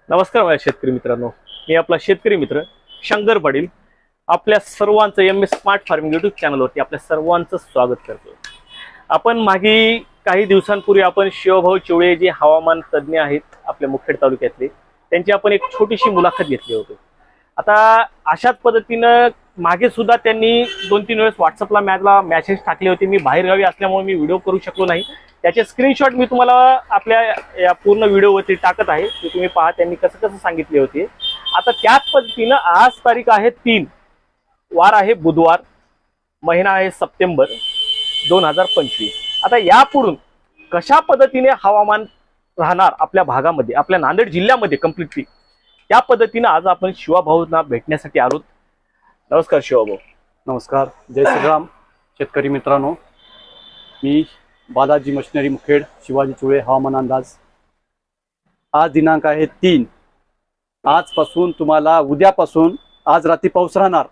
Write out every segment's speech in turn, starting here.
नमस्कार माझ्या शेतकरी मित्रांनो, मी आपला शेतकरी मित्र शंकर पाटील आपल्या सर्वांचं M S smart farming YouTube चॅनलवरती आपल्या सर्वांचं स्वागत करतो। आपण मागे काही दिवसांपूर्वी आपण शिवभाऊ चिवळे जे हवामान तज्ज्ञ आहेत आपल्या मुखेड तालुक्यातले, त्यांची आपण एक छोटीशी मुलाखत घेतली होती। आता अशाच पद्धतीनं मागे सुद्धा त्यांनी 2-3 वेळेस व्हॉट्सअपला मला मेसेज टाकले होते। मी बाहेरगावी असल्यामुळे मी व्हिडिओ करू शकलो नाही, त्याचे स्क्रीनशॉट मी तुम्हाला आपल्या या पूर्ण व्हिडिओवरती टाकत आहे, ते तुम्ही पहा त्यांनी कसं कसं सांगितले होते। आता त्याच पद्धतीनं आज तारीख आहे 3, वार आहे बुधवार, महिना आहे सप्टेंबर 2025। आता यापुढून कशा पद्धतीने हवामान राहणार आपल्या भागामध्ये, आपल्या नांदेड जिल्ह्यामध्ये कम्प्लीटली, त्या पद्धतीने आज आपण शिवाभाऊंना भेटण्यासाठी आलो। नमस्कार शिवाभाऊ। नमस्कार, जय श्रीराम शेतकरी मित्रांनो। मी बालाजी मशिनरी मुखेड, शिवाजी चिवळे, हवामान अंदाज। आज दिनांक आहे 3। आजपासून तुम्हाला उद्यापासून, आज रात्री पाऊस राहणार,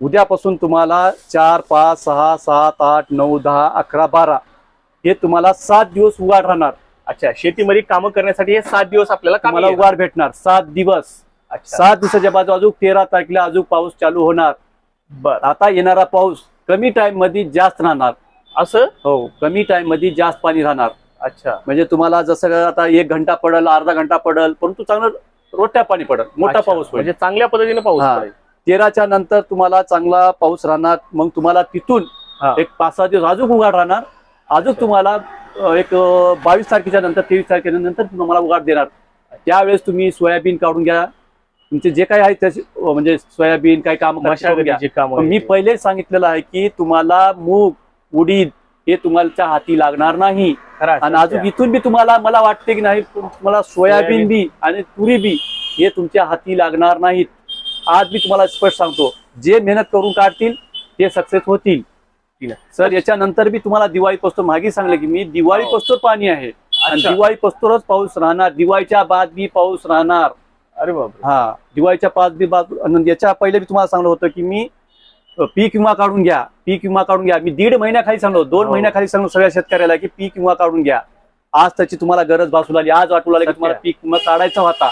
उद्यापासून तुम्हाला 4, 5, 6, 7, 8, 9, 10, 11, 12 हे तुम्हाला 7 दिवस उघाड राहणार। अच्छा, शेतीमध्ये कामं करण्यासाठी हे 7 दिवस आपल्याला तुम्हाला उघाड भेटणार। 7 दिवस। 7 दिवसाच्या बाद अजून 13 तारखेला अजून पाऊस चालू होणार। बरं, आता येणारा पाऊस कमी टाइम मध्ये जास्त राहणार। असं? हो, कमी टाइम मध्ये जास्त पाणी राहणार। अच्छा, म्हणजे तुम्हाला जसं आता 1 घंटा पडल, अर्धा घंटा पडल, परंतु चांगलं रोट्या पाणी पडल, मोठा पाऊस होईल। म्हणजे चांगल्या पद्धतीने पाऊस पडेल। 13च्या नंतर तुम्हाला चांगला पाऊस राहणार। मग तुम्हाला तिथून एक 5-6 दिवस अजून उघाड राहणार। अजून तुम्हाला एक 22 तारखेच्या नंतर, 23 तारखेनंतर तुम्हाला उघाड देणार। त्यावेळेस तुम्ही सोयाबीन काढून घ्या, तुमचे जे काही आहे त्याचे, म्हणजे सोयाबीन काही काम मी पहिले सांगितलेलं आहे की तुम्हाला मूग, उडीद हे तुम्हाला हाती लागणार नाही। आणि अजून इथून बी तुम्हाला, मला वाटते की नाही, तुम्हाला सोयाबीन बी आणि तुरी बी हे तुमच्या हाती लागणार नाहीत। आज मी तुम्हाला स्पष्ट सांगतो, जे मेहनत करून काढतील ते सक्सेस होतील सर। याच्यानंतर बी तुम्हाला दिवाळी पस्तोर, मागे सांगले की मी दिवाळी पस्तोर पाणी आहे आणि दिवाळी पस्तोरच पाऊस राहणार। दिवाळीच्या बाद बी पाऊस राहणार। अरे बाप, हा, दिवाळीच्या बाद बी याच्या पहिले बी तुम्हाला सांगलं होतं की मी पीक विमा काढून घ्या, पीक विमा काढून घ्या। मी 1.5 महिन्याखाली सांगलो, 2 महिन्याखाली सांगलो सगळ्या शेतकऱ्याला की पीक विमा काढून घ्या। आज त्याची तुम्हाला गरज भासू लागली, आज वाटू लागली की तुम्हाला पीक विमा काढायचा होता,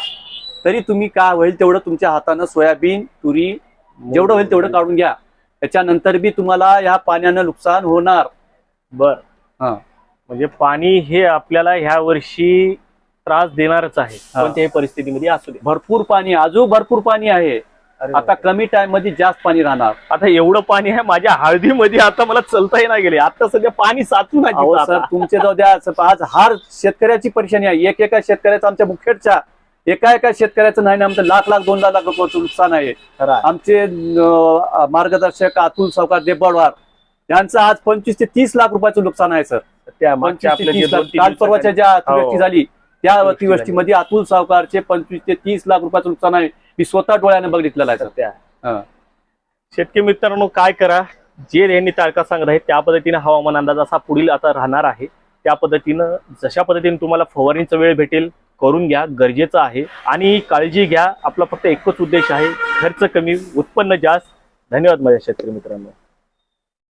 तरी तुम्ही काय होईल तेवढं तुमच्या हातानं सोयाबीन, तुरी जेवढं होईल तेवढं काढून घ्या। त्याच्यानंतर बी तुम्हाला या पाण्यानं नुकसान होणार। बर, म्हणजे पाणी हे आपल्याला ह्या वर्षी त्रास देणारच आहे, कोणत्याही परिस्थितीमध्ये असू दे। भरपूर पाणी, अजून भरपूर पाणी आहे। आता कमी टाइम मध्ये जास्त पाणी राहणार। आता एवढं पाणी आहे माझ्या हळदीमध्ये, आता मला चलताही नाही गेले, आता सध्या पाणी साचून आहे सर। तुमचे जाऊ द्या, आज हार शेतकऱ्याची परेशानी आहे। एका शेतकऱ्याचं, आमच्या मुखेडच्या एका शेतकऱ्याचं नाही ना, आमचं लाख 2 लाख रुपयाचं नुकसान आहे। आमचे मार्गदर्शक अतुल सावकार देबडवार यांचं आज 25 ते 30 लाख रुपयाचं नुकसान आहे सर। त्या काल परवाच्या ज्या अतिवृष्टी झाली त्या अतिवृष्टीमध्ये अतुल सावकारचे 25 ते 30 लाख रुपयाचं नुकसान आहे। मी स्वतः डोळ्याने बघितलेलं आहे सर। शेतकरी मित्रांनो, काय करा, जे यांनी तारखा सांगत आहे त्या पद्धतीने हवामान अंदाज असा पुढील आता राहणार आहे। त्या पद्धतीनं जशा पद्धतीने तुम्हाला फवारणीचा वेळ भेटेल करून घ्या, गरजेचं आहे। आणि काळजी घ्या, आपला फक्त एकच उद्देश आहे, खर्च कमी, उत्पन्न जास्त। धन्यवाद माझ्या शेतकरी मित्रांनो।